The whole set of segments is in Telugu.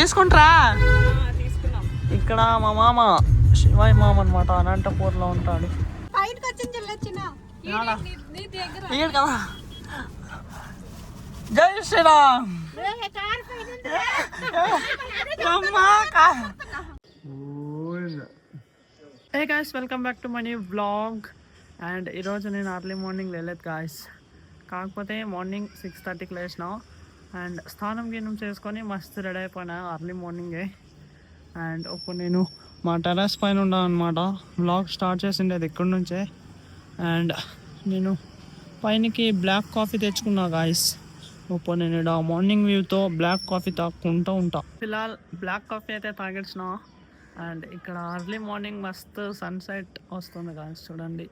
తీసుకుంటారా? ఇక్కడ మా మామ శివాయి మామ అనమాట, అనంతపూర్లో ఉంటాడు. కదా జై Shri Ram. Hey guys, welcome back to my new vlog. And ఈరోజు నేను అర్లీ మార్నింగ్ వెళ్ళలేదు గాయ్స్, కాకపోతే మార్నింగ్ 6:30కి లేచిన అండ్ స్నానం గిన్నం చేసుకొని మస్తు రెడీ అయిపోయినా అర్లీ మార్నింగే. అండ్ ఇప్పుడు నేను మా టెర్రస్ పైన ఉన్నాను అనమాట. వ్లాగ్ స్టార్ట్ చేసిండేది ఇక్కడి నుంచే. అండ్ నేను పైనకి బ్లాక్ కాఫీ తెచ్చుకున్నా గాయస్. ఇప్పుడు నేను ఇక్కడ మార్నింగ్ వ్యూతో బ్లాక్ కాఫీ తాక్కుంటూ ఉంటా. ఫిలాల్ బ్లాక్ కాఫీ అయితే తాగేసిన. అండ్ ఇక్కడ అర్లీ మార్నింగ్ మస్తు సన్సెట్ వస్తుంది గాయస్, చూడండి.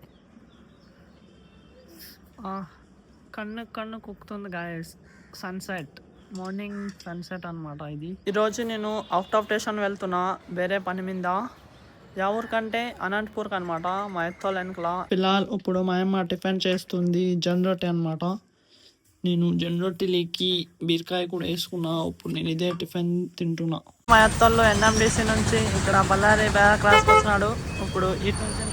కన్ను కుక్కుతుంది గాయస్, సన్సెట్, మార్నింగ్ సన్సెట్ అనమాట ఇది. ఈరోజు నేను అవుట్ ఆఫ్ స్టేషన్ వెళ్తున్నా వేరే పని మీద. ఎవరికంటే అనంతపూర్కి అనమాట, మా ఎత్తోళ్ళ వెనకల. పిల్లలు ఇప్పుడు మా అమ్మ టిఫిన్ చేస్తుంది, జొన్న రొట్టె అనమాట. నేను జొన్న రొట్టెలకి బీరకాయ కూడా వేసుకున్నా. ఇప్పుడు నేను ఇదే టిఫిన్ తింటున్నా. మా ఎత్తోళ్ళు ఎన్ఎండిసి నుంచి ఇక్కడ బళ్ళారి వేరే క్లాస్కి వచ్చినాడు. ఇప్పుడు ఇటు నుంచి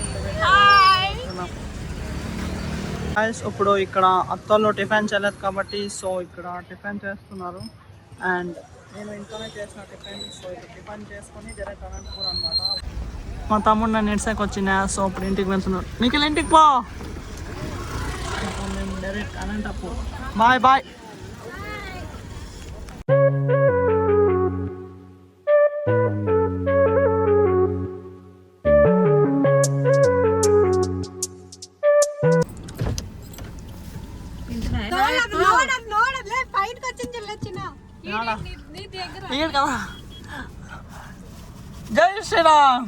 ఇప్పుడు ఇక్కడ అత్తోళ్ళు టిఫిన్ చేయలేదు కాబట్టి సో ఇక్కడ టిఫిన్ చేస్తున్నారు. అండ్ నేను ఇంట్లోనే చేసిన టిఫిన్, సో ఇక్కడ టిఫిన్ చేసుకొని డైరెక్ట్ అనంతపూర్ అనమాట. మా తమ్ముడు నన్ను ఇడ్సాకి వచ్చినా, సో ఇప్పుడు ఇంటికి వెళ్తున్నాడు. మీకు ఇంటికి పో, మేము డైరెక్ట్ అనంతపూర్. Bye bye. కదా జై శ్రీరామ్.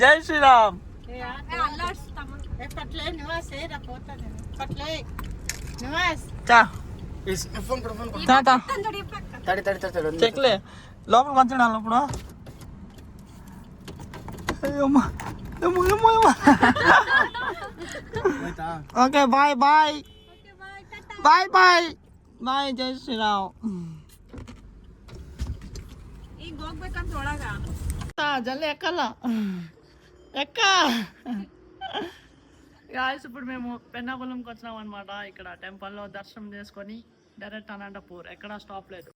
జై శ్రీరామ్. చెక్లే లోపల మంచిడాలి ఇప్పుడు. Okay bye bye bye bye bye. జై శ్రీరామ్. జల్లి ఎక్కాల గాయస్. ఇప్పుడు మేము పెన్నాకులంకి వచ్చినాం అనమాట. ఇక్కడ టెంపుల్లో దర్శనం చేసుకొని డైరెక్ట్ అనంతపూర్, ఎక్కడ స్టాప్ లేదు.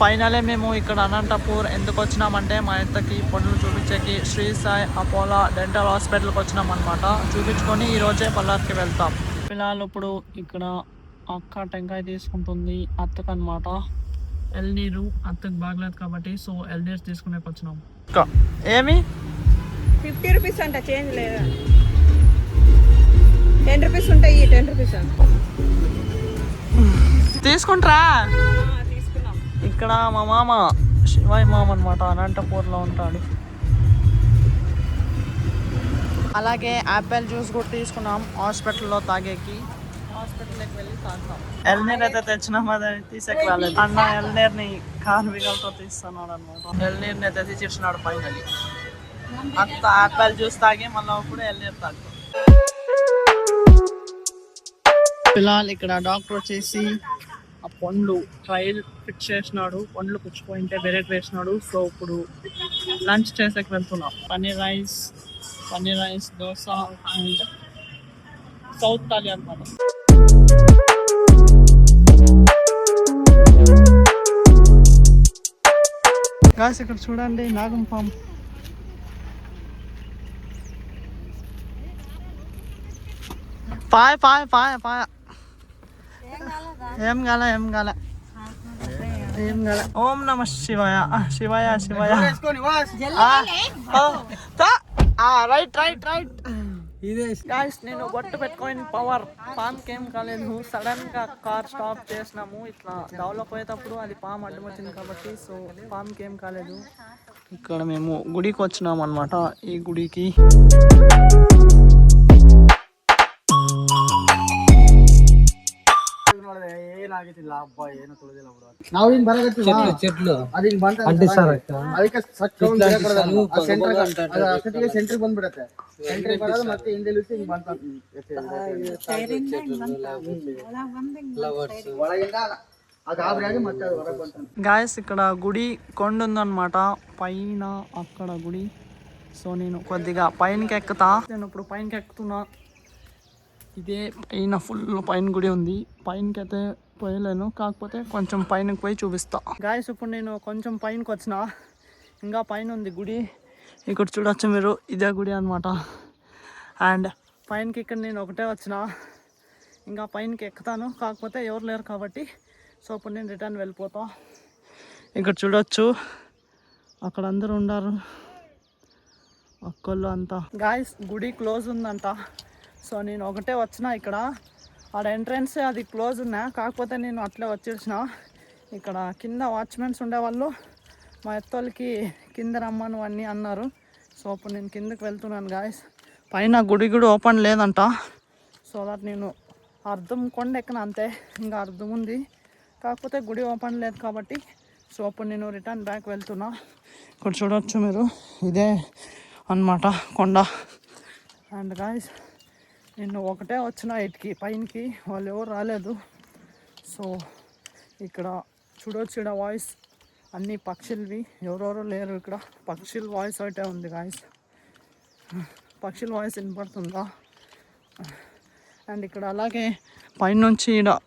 ఫైనలే మేము ఇక్కడ అనంతపూర్ ఎందుకు వచ్చినామంటే మా అత్తకి పనులు చూపించేకి శ్రీ సాయి అపోలో డెంటల్ హాస్పిటల్కి వచ్చినాం అనమాట. చూపించుకొని ఈరోజే పల్లార్కి వెళ్తాం. పిల్లలు ఇప్పుడు ఇక్కడ అక్క టెంకాయ తీసుకుంటుంది అత్తకు అనమాట. ఎల్నీరు అత్తకు బాగలేదు కాబట్టి సో ఎల్నీరు తీసుకునే వచ్చినాం. ఏమి 50 రూపీస్ అంట, చేంజ్ లేదా? 10 రూపీస్ ఉంటాయి, 10 రూపీస్ తీసుకుంటారా? ఇక్కడ మా మామ శివాయి మామ అనమాట, అనంతపూర్లో ఉంటాడు. అలాగే యాపిల్ జ్యూస్ కూడా తీసుకున్నాం హాస్పిటల్లో తాగేకి. హాస్పిటల్కి వెళ్ళి తాగుతాం. ఎల్నీర్ అయితే తెచ్చినాం, అది తీసేకి రాలేదు. అన్న ఎల్నీర్ని కార్మికలతో తీస్తున్నాడు అనమాట. ఎల్నీర్ని అయితే తీసిచ్చినాడు పైన. అంత యాపిల్ జ్యూస్ తాగి మళ్ళీ ఇప్పుడు ఎల్నీర్ తాగుతాం. పిల్లలు ఇక్కడ డాక్టర్ వచ్చేసి ఆ పండ్లు ట్రయల్ ఫిట్ చేసినాడు. పండ్లు పుచ్చిపోయింటే బెరెట్ వేసినాడు. సో ఇప్పుడు లంచ్ చేసేకి వెళ్తున్నాం. Paneer rice, dosa and south thali అనమాట. గాయ్స్ ఇక్కడ చూడండి నాగం పాము. పాయ పాయ పాయ పాయ. ఏం కాలే ఏం కదా. ఓం నమ శివాయ. శివాయ శివాయ. Right right right. గాయ్స్ నేను బొట్టు పెట్టుకొని పవర్ పామ్కి ఏం కాలేదు. సడన్ గా కార్ స్టాప్ చేసినాము. ఇట్లా దావలో పోయేటప్పుడు అది పామ్ అడ్డం వచ్చింది కాబట్టి సో పామ్కి ఏం కాలేదు. ఇక్కడ మేము గుడికి వచ్చినాం అనమాట. ఈ గుడికి చెట్లు ಸೆಂಟ್ರ್ ಬಂದ್ಬಿಡತ್ತೆ. ಸೆಂಟ್ರ್ ಬರೋದು ಮತ್ತೆ ಹಿಂದೆ ಹಿಂಗ್ ಬಂತ గాయస్ ఇక్కడ గుడి కొండ ఉందన్నమాట పైన అక్కడ గుడి. సో నేను కొద్దిగా పైనకి ఎక్కుతా. నేను ఇప్పుడు పైనకి ఎక్కుతున్నా. ఇదే పైన ఫుల్ పైన గుడి ఉంది. పైనకి అయితే పోయలేను, కాకపోతే కొంచెం పైనకి పోయి చూపిస్తా. గాయస్ ఇప్పుడు నేను కొంచెం పైనకి వచ్చిన, ఇంకా పైన ఉంది గుడి. ఇక్కడ చూడొచ్చు మీరు, ఇదే గుడి అనమాట. అండ్ పైనకి ఇక్కడ నేను ఒకటే వచ్చిన, ఇంకా పైనకి ఎక్కుతాను, కాకపోతే ఎవరు లేరు కాబట్టి సో ఇప్పుడు నేను రిటర్న్ వెళ్ళిపోతా. ఇక్కడ చూడొచ్చు అక్కడ అందరూ ఉన్నారు అక్కళ్ళు అంతా. గాయస్ గుడి క్లోజ్ ఉందంట. సో నేను ఒకటే వచ్చిన. ఇక్కడ ఆడ ఎంట్రన్స్ అది క్లోజ్ ఉన్నా, కాకపోతే నేను అట్లే వచ్చేసిన. ఇక్కడ కింద వాచ్మెన్స్ ఉండేవాళ్ళు మా ఎత్తోళ్ళకి కింద రమ్మను అన్నీ అన్నారు. సో అప్పుడు నేను కిందకి వెళ్తున్నాను గాయస్. పైన గుడి కూడా ఓపెన్ లేదంట. సో దట్ నేను అర్థం కొండ ఎక్కన అంతే, ఇంకా అర్థం ఉంది, కాకపోతే గుడి ఓపెన్ లేదు కాబట్టి సో అప్పుడు నేను రిటర్న్ బ్యాక్ వెళ్తున్నా. ఇక్కడ చూడవచ్చు మీరు, ఇదే అన్నమాట కొండ. అండ్ గాయస్ నేను ఒకటే వచ్చిన ఇటుకి పైనకి, వాళ్ళు ఎవరు రాలేదు. సో ఇక్కడ చూడవచ్చు, ఇక్కడ వాయిస్ అన్నీ పక్షులవి, ఎవరెవరో లేరు ఇక్కడ. పక్షుల వాయిస్ అయితే ఉంది గాయస్, పక్షుల వాయిస్ వినపడుతుందా. అండ్ ఇక్కడ అలాగే పైనుంచి ఇక్కడ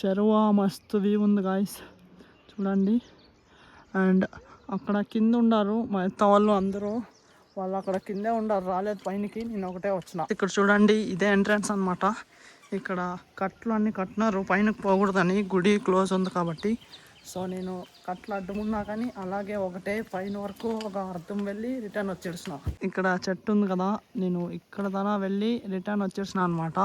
చెరువు మస్తు వ్యూ ఉంది గాయస్, చూడండి. అండ్ అక్కడ కింద ఉండారు మా ఎత్త వాళ్ళు అందరూ, వాళ్ళు అక్కడ కిందే ఉండారు, రాలేదు పైనకి. నేను ఒకటే వచ్చిన. ఇక్కడ చూడండి ఇదే ఎంట్రన్స్ అనమాట. ఇక్కడ కట్లు అన్నీ కట్టినారు పైనకి పోకూడదని, గుడి క్లోజ్ ఉంది కాబట్టి. సో నేను కట్లు అడ్డమున్నా కానీ అలాగే ఒకటే పైన వరకు ఒక అర్థం వెళ్ళి రిటర్న్ వచ్చేసిన. ఇక్కడ చెట్టు ఉంది కదా, నేను ఇక్కడ దానా వెళ్ళి రిటర్న్ వచ్చేసిన అనమాట.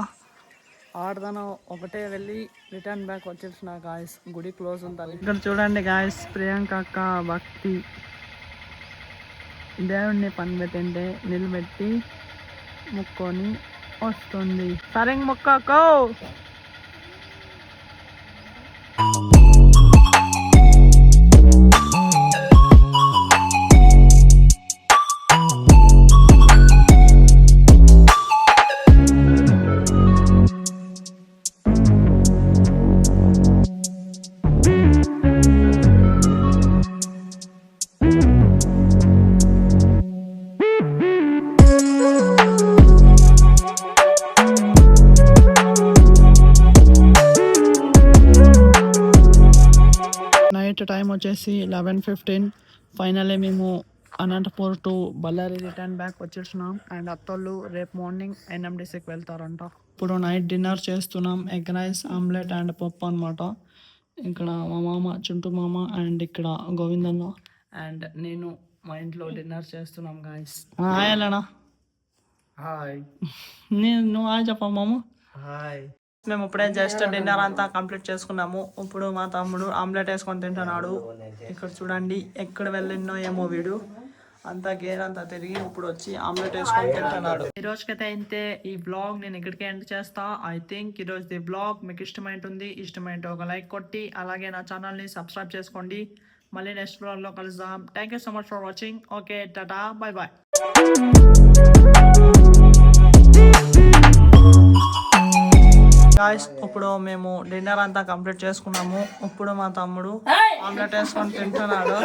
ఆడదానా ఒకటే వెళ్ళి రిటర్న్ బ్యాక్ వచ్చేసిన గాయస్, గుడి క్లోజ్ ఉంటుంది. ఇక్కడ చూడండి గాయస్, ప్రియాంక అక్క భక్తి దేవుడిని పని పెట్టంటే నిలబెట్టి ముక్కొని వస్తుంది. సరే మొక్కకో. నైట్ టైం వచ్చేసి 11:15. ఫైనల్లీ మేము Anantapur to Bellary return back వచ్చేసినాం. అండ్ అత్తోళ్ళు రేపు మార్నింగ్ NMDCకి వెళ్తారంట. ఇప్పుడు నైట్ డిన్నర్ చేస్తున్నాం, ఎగ్ రైస్, ఆమ్లెట్ అండ్ పప్పు అనమాట. ఇక్కడ మా మామ చుంటూ మామ అండ్ ఇక్కడ గోవిందన్న అండ్ నేను మా ఇంట్లో డిన్నర్ చేస్తున్నాం గాయస్. హాయ్ అలనా. హాయ్. నువ్వు హాయ్ చెప్పా మామ. హాయ్. మేము ఇప్పుడే జస్ట్ డిన్నర్ అంతా కంప్లీట్ చేసుకున్నాము. ఇప్పుడు మా తమ్ముడు ఆమ్లెట్ వేసుకొని తింటున్నాడు. ఇక్కడ చూడండి, ఎక్కడ వెళ్ళినో ఏమో వీడు, అంతా గేర్ అంతా తిరిగి ఇప్పుడు వచ్చి ఆమ్లెట్ వేసుకొని తింటున్నాడు. ఈ రోజుకైతే అయితే ఈ బ్లాగ్ నేను ఇక్కడికి ఎండ్ చేస్తా. ఐ థింక్ ఈ రోజు బ్లాగ్ మీకు ఇష్టమైంటే ఒక లైక్ కొట్టి అలాగే నా ఛానల్ని సబ్స్క్రైబ్ చేసుకోండి. మళ్ళీ నెక్స్ట్ బ్లాగ్లో కలుద్దాం. Thank you so much for watching. Okay, tata, bye bye. Guys ఇప్పుడు మేము డిన్నర్ అంతా కంప్లీట్ చేసుకున్నాము. ఇప్పుడు మా తమ్ముడు ఆమ్లెట్ వేసుకొని తింటున్నాడు.